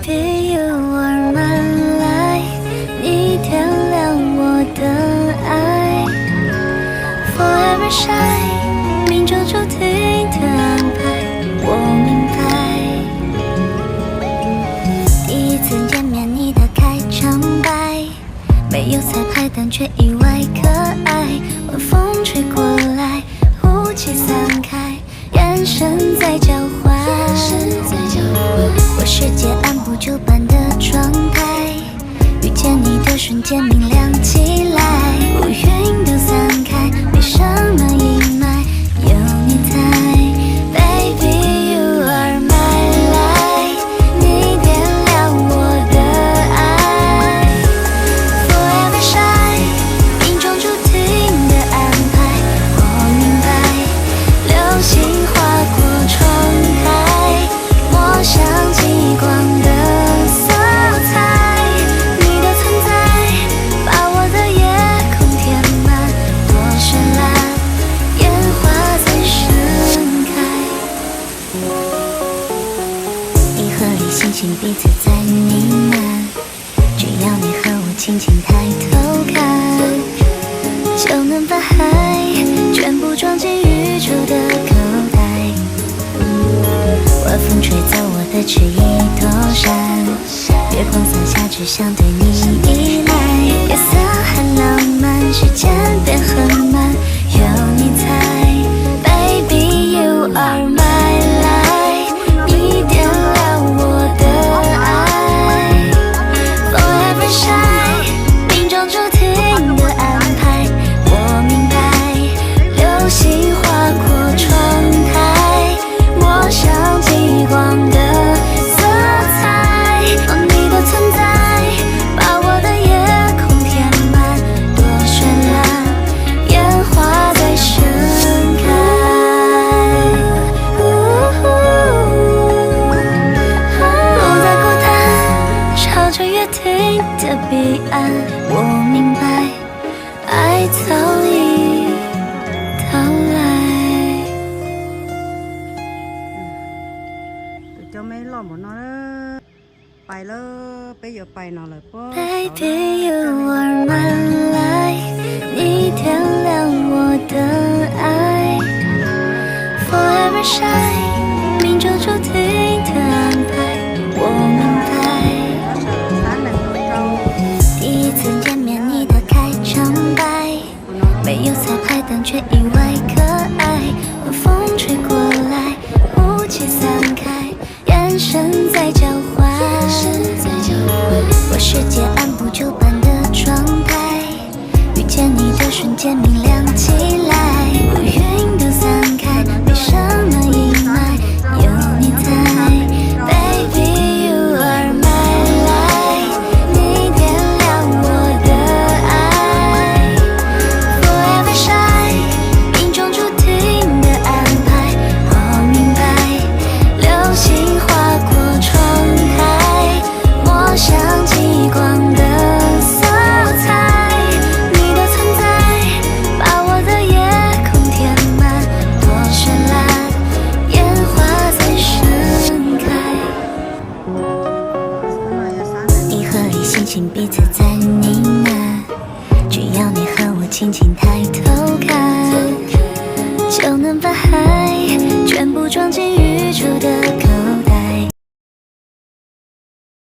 Baby, you are my light， 你点亮我的爱。Forever shine， 命中注定的安排，我明白。第一次见面，你的开场白，没有彩排，但却意外可爱。晚风吹过来，雾气散开，眼神在交换。我世界按部就班的状态，遇见你的瞬间明亮起来，乌云都散开，没什么阴霾，有你在。Baby, you are my light， 你点亮我的爱。Forever shine， 命中注定的安排，我明白。流星划过窗台，抹上极光的色彩，你的存在把我的夜空填满，多绚烂，烟花在盛开。银河里星星彼此在呢喃，只要你和我轻轻抬头看，就能把海全部装进宇宙的口袋。晚风吹走我的迟疑躲闪，月光洒下，只想对你依赖。夜色很浪漫，时间变很慢，有你在。Baby, you are my light， 你点亮我的爱。Forever shine， 命中注定的安排，我明白。流星划过窗台，抹上极光的色彩，你的存在把我的夜空填满，多绚烂，烟花在盛开。不再孤单，朝着约定的彼岸，我明白，爱早已到来。cho mấy lo một nó bài lơ bây giờ bài nào là có Baby, you are my light， 你点亮我的爱。Forever shine， 命中注定的安排，我明白。第一次见面，你的开场白，没有彩排，但却意外可爱。晚风吹过来，雾气散开，眼神在交换。我世界按部就班的状态，遇见你的瞬间明亮起来，乌云都散开，没什么阴霾，有你在。Baby, you are my light， 你点亮我的爱。Forever shine， 命中注定的安排，我明白。流星划过窗台，抹上极光的色彩，你的存在把我的夜空填满，多绚烂，烟花在盛开。银河里星星彼此在呢喃，只要你和我轻轻抬头看，就能把海全部装进宇宙的口